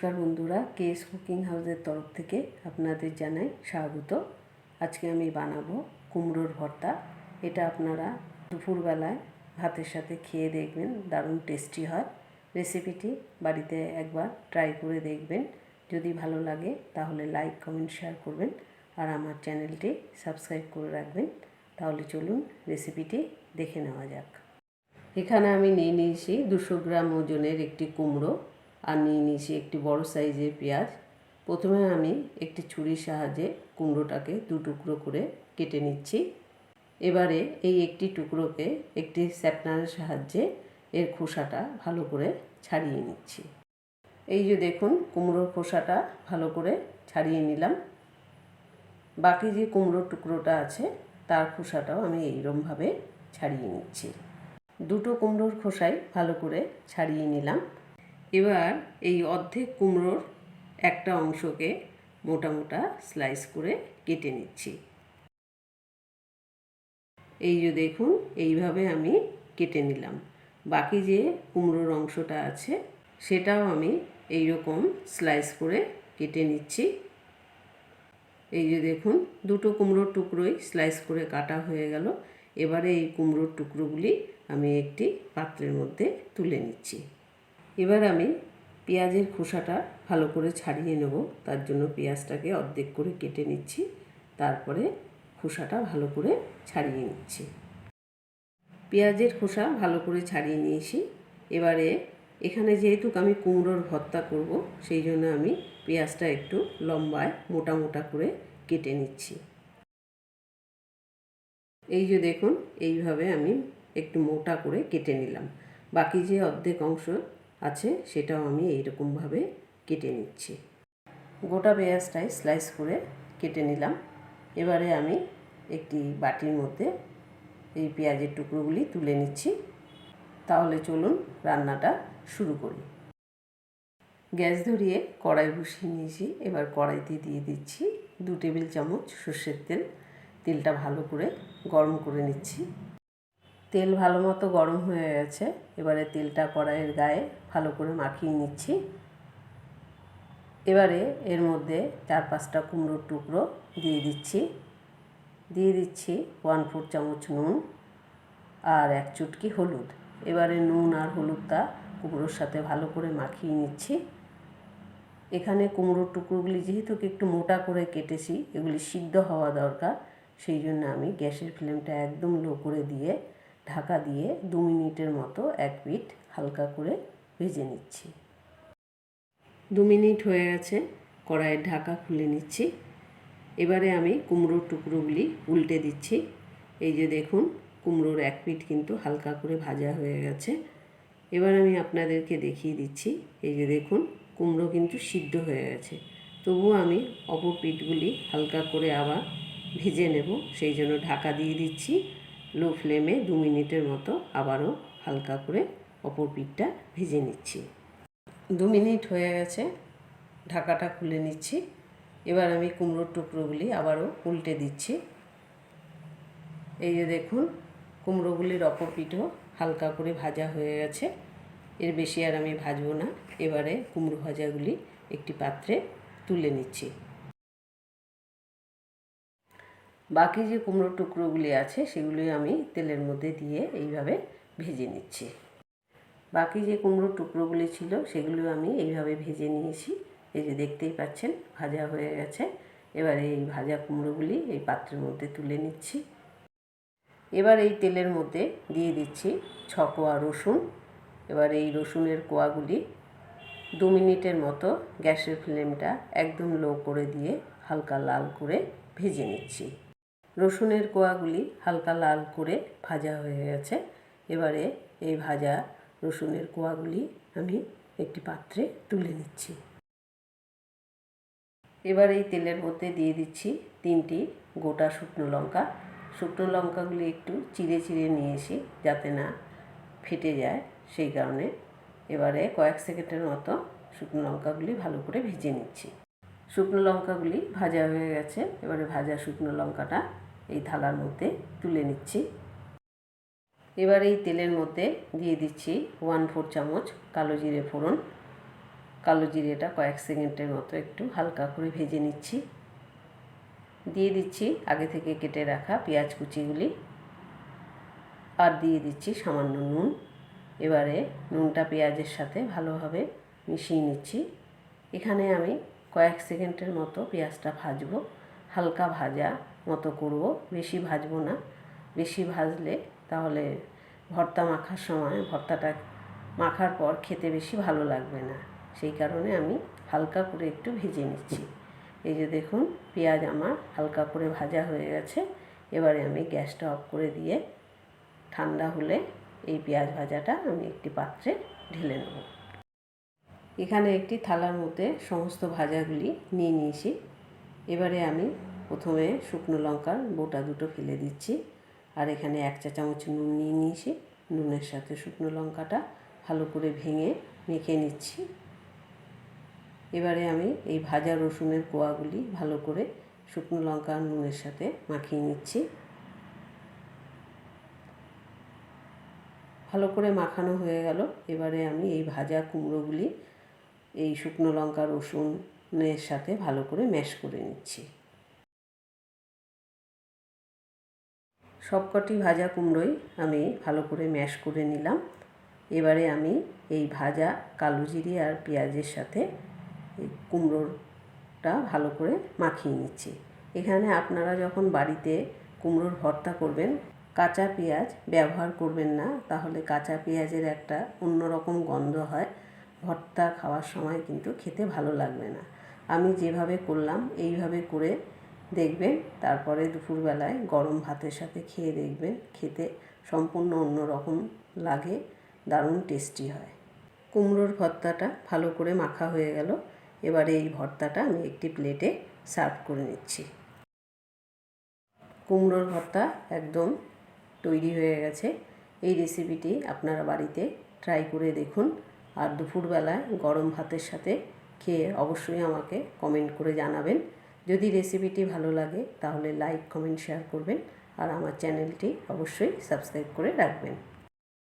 নমস্কার বন্ধুরা, KS cooking হাউসের তরফ থেকে আপনাদের জানাই স্বাগত। আজকে আমি বানাবো কুমড়োর ভর্তা। এটা আপনারা দুপুরবেলায় ভাতের সাথে খেয়ে দেখবেন, দারুণ টেস্টি হয়। রেসিপিটি বাড়িতে একবার ট্রাই করে দেখবেন। যদি ভালো লাগে তাহলে লাইক, কমেন্ট, শেয়ার করবেন আর আমার চ্যানেলটি সাবস্ক্রাইব করে রাখবেন। তাহলে চলুন রেসিপিটি দেখে নেওয়া যাক। এখানে আমি নিয়ে নিয়েছি 200 গ্রাম ওজনের একটি কুমড়ো আর নিয়ে নিয়েছি একটি বড় সাইজের পেঁয়াজ। প্রথমে আমি একটি ছুরির সাহায্যে কুমড়োটাকে দু টুকরো করে কেটে নিচ্ছি। এবারে এই একটি টুকরোকে একটি স্যাপনারের সাহায্যে এর খোসাটা ভালো করে ছাড়িয়ে নিচ্ছি। এই যে দেখুন, কুমড়োর খোসাটা ভালো করে ছাড়িয়ে নিলাম। বাকি যে কুমড়োর টুকরোটা আছে তার খোসাটাও আমি এইরকমভাবে ছাড়িয়ে নিচ্ছি। দুটো কুমড়োর খোসাই ভালো করে ছাড়িয়ে নিলাম। এবার এই অর্ধেক কুমড়োর একটা অংশকে মোটা মোটা স্লাইস করে কেটে নিচ্ছি। এই যে দেখুন, এইভাবে আমি কেটে নিলাম। বাকি যে কুমড়োর অংশটা আছে সেটাও আমি এই রকম স্লাইস করে কেটে নিচ্ছি। এই যে দেখুন, দুটো কুমড়োর টুকরোই স্লাইস করে কাটা হয়ে গেল। এবারে এই কুমড়োর টুকরোগুলি আমি একটি পাত্রের মধ্যে তুলে নিচ্ছি। এবার আমি পেঁয়াজের খোসাটা ভালো করে ছাড়িয়ে নেব। তার জন্য পেঁয়াজটাকে অর্ধেক করে কেটে নিচ্ছি, তারপরে খোসাটা ভালো করে ছাড়িয়ে নিচ্ছি। পেঁয়াজের খোসা ভালো করে ছাড়িয়ে নিয়েছি। এবারে এখানে যেহেতু আমি কুমড়োর ভর্তা করব, সেই জন্য আমি পেঁয়াজটা একটু লম্বায় মোটা মোটা করে কেটে নিচ্ছি। এই যে দেখুন, এইভাবে আমি একটু মোটা করে কেটে নিলাম। বাকি যে অর্ধেক অংশ আছে সেটাও আমি এইরকমভাবে কেটে নিচ্ছি। গোটা পেঁয়াজটাই স্লাইস করে কেটে নিলাম। এবারে আমি একটি বাটির মধ্যে এই পেঁয়াজের টুকরোগুলি তুলে নিচ্ছি। তাহলে চলুন রান্নাটা শুরু করি। গ্যাস ধরিয়ে কড়াই বসিয়ে নিয়েছি। এবার কড়াইতে দিয়ে দিচ্ছি 2 টেবিল চামচ সর্ষের তেল। তেলটা ভালো করে গরম করে নিচ্ছি। তেল ভালো মতো গরম হয়ে গেছে। এবারে তেলটা কড়াইয়ের গায়ে ভালো করে মাখিয়ে নিচ্ছি। এবারে এর মধ্যে 4-5টা কুমড়োর টুকরো দিয়ে দিচ্ছি। 1/4 চামচ নুন আর 1 চুটকি হলুদ। এবারে নুন আর হলুদটা কুমড়োর সাথে ভালো করে মাখিয়ে নিচ্ছি। এখানে কুমড়োর টুকরোগুলি যেহেতু একটু মোটা করে কেটেছি, এগুলি সিদ্ধ হওয়া দরকার। সেই জন্য আমি গ্যাসের ফ্লেমটা একদম লো করে দিয়ে ঢাকা দিয়ে 2 মিনিটের মতো এক পিঠ হালকা করে ভেজে নিচ্ছি। 2 মিনিট হয়ে গেছে, কড়াইয়ের ঢাকা খুলে নিচ্ছি। এবারে আমি কুমড়োর টুকরোগুলি উল্টে দিচ্ছি। এই যে দেখুন, কুমড়োর এক পিঠ কিন্তু হালকা করে ভাজা হয়ে গেছে। এবার আমি আপনাদেরকে দেখিয়ে দিচ্ছি। এই যে দেখুন, কুমড়ো কিন্তু সিদ্ধ হয়ে গেছে। তবুও আমি অপর পিঠগুলি হালকা করে আবার ভেজে নেব, সেই জন্য ঢাকা দিয়ে দিচ্ছি। লো ফ্লেমে 2 মিনিটের মতো আবারও হালকা করে অপর পিঠটা ভেজে নিচ্ছি। 2 মিনিট হয়ে গেছে, ঢাকাটা খুলে নিচ্ছি। এবার আমি কুমড়োর টুকরোগুলি আবারও উল্টে দিচ্ছি। এই যে দেখুন, কুমড়োগুলির অপর পিঠও হালকা করে ভাজা হয়ে গেছে। এর বেশি আর আমি ভাজবো না। এবারে কুমড়ো ভাজাগুলি একটি পাত্রে তুলে নিচ্ছি। বাকি যে কুমড়োর টুকরোগুলি আছে সেগুলি আমি তেলের মধ্যে দিয়ে এইভাবে ভেজে নিচ্ছি। বাকি যে কুমড়োর টুকরোগুলি ছিল সেগুলো আমি এইভাবে ভেজে নিয়েছি। এই যে দেখতেই পাচ্ছেন, ভাজা হয়ে গেছে। এবারে এই ভাজা কুমড়োগুলি এই পাত্রের মধ্যে তুলে নিচ্ছি। এবার এই তেলের মধ্যে দিয়ে দিচ্ছি 6 কোয়া রসুন। এবার এই রসুনের কোয়াগুলি 2 মিনিটের মতো গ্যাসের ফ্লেমটা একদম লো করে দিয়ে হালকা লাল করে ভেজে নিচ্ছি। রসুনের কোয়াগুলি হালকা লাল করে ভাজা হয়ে গেছে। এবারে এই ভাজা রসুনের কোয়াগুলি আমি একটি পাত্রে তুলে নিচ্ছি। এবার এই তেলের মধ্যে দিয়ে দিচ্ছি 3টি গোটা শুকনো লঙ্কা। শুকনো লঙ্কাগুলি একটু চিড়ে চিড়ে নিয়েছি যাতে না ফেটে যায়, সেই কারণে। এবারে কয়েক সেকেন্ডের মতো শুকনো লঙ্কাগুলি ভালো করে ভেজে নিচ্ছি। শুকনো লঙ্কাগুলি ভাজা হয়ে গেছে। এবারে ভাজা শুকনো লঙ্কাটা এই থালার মধ্যে তুলে নিচ্ছি। এবার এই তেলের মধ্যে দিয়ে দিচ্ছি 1/4 চামচ কালো জিরে ফোড়ন। কালো জিরেটা কয়েক সেকেন্ডের মতো একটু হালকা করে ভেজে নিচ্ছি। দিয়ে দিচ্ছি আগে থেকে কেটে রাখা পেঁয়াজ কুচিগুলি, আর দিয়ে দিচ্ছি সামান্য নুন। এবারে নুনটা পেঁয়াজের সাথে ভালোভাবে মিশিয়ে নিচ্ছি। এখানে আমি কয়েক সেকেন্ডের মতো পেঁয়াজটা ভাজবো, হালকা ভাজা মতো করব, বেশি ভাজবো না। বেশি ভাজলে তাহলে ভর্তা মাখার সময় ভর্তাটা মাখার পর খেতে বেশি ভালো লাগবে না, সেই কারণে আমি হালকা করে একটু ভেজে নিচ্ছি। এই যে দেখুন পেঁয়াজ আমার হালকা করে ভাজা হয়ে গেছে। এবারে আমি গ্যাসটা অফ করে দিয়ে ঠান্ডা হলে এই পেঁয়াজ ভাজাটা আমি একটি পাত্রে ঢেলে নেব। এখানে একটি থালার মধ্যে সমস্ত ভাজাগুলি নিয়ে নিয়েছি। এবারে আমি প্রথমে শুকনো লঙ্কার বোটা দুটো ফেলে দিচ্ছি, আর এখানে 1 চা চামচ নুন নিয়ে নিয়েছি। নুনের সাথে শুকনো লঙ্কাটা ভালো করে ভেঙে মেখে নিচ্ছি। এবারে আমি এই ভাজা রসুনের কোয়াগুলি ভালো করে শুকনো লঙ্কা আর নুনের সাথে মাখিয়ে নিচ্ছি। ভালো করে মাখানো হয়ে গেল। এবারে আমি এই ভাজা কুমড়োগুলি এই শুকনো লঙ্কা রসুনের সাথে ভালো করে ম্যাশ করে নিচ্ছি। সবকটি ভাজা কুমড়োই আমি ভালো করে ম্যাশ করে নিলাম। এবারে আমি এই ভাজা কালো জিরে আর পেঁয়াজের সাথে এই কুমড়োটা ভালো করে মাখিয়ে নিচ্ছি। এখানে আপনারা যখন বাড়িতে কুমড়োর ভর্তা করবেন কাঁচা পেঁয়াজ ব্যবহার করবেন না, তাহলে কাঁচা পেঁয়াজের একটা অন্যরকম গন্ধ হয়, ভর্তা খাওয়ার সময় কিন্তু খেতে ভালো লাগবে না। আমি যেভাবে করলাম এইভাবে করে দেখবেন, তারপরে দুপুরবেলায় গরম ভাতের সাথে খেয়ে দেখবেন, খেতে সম্পূর্ণ অন্যরকম লাগে, দারুণ টেস্টি হয়। কুমড়োর ভর্তাটা ভালো করে মাখা হয়ে গেল। এবারে এই ভর্তাটা আমি একটি প্লেটে সার্ভ করে নিচ্ছি। কুমড়োর ভর্তা একদম তৈরি হয়ে গেছে। এই রেসিপিটি আপনারা বাড়িতে ট্রাই করে দেখুন, আর দুপুরবেলায় গরম ভাতের সাথে খেয়ে অবশ্যই আমাকে কমেন্ট করে জানাবেন। যদি রেসিপিটি ভালো লাগে তাহলে লাইক, কমেন্ট, শেয়ার করবেন, আর আমার চ্যানেলটি অবশ্যই সাবস্ক্রাইব করে রাখবেন।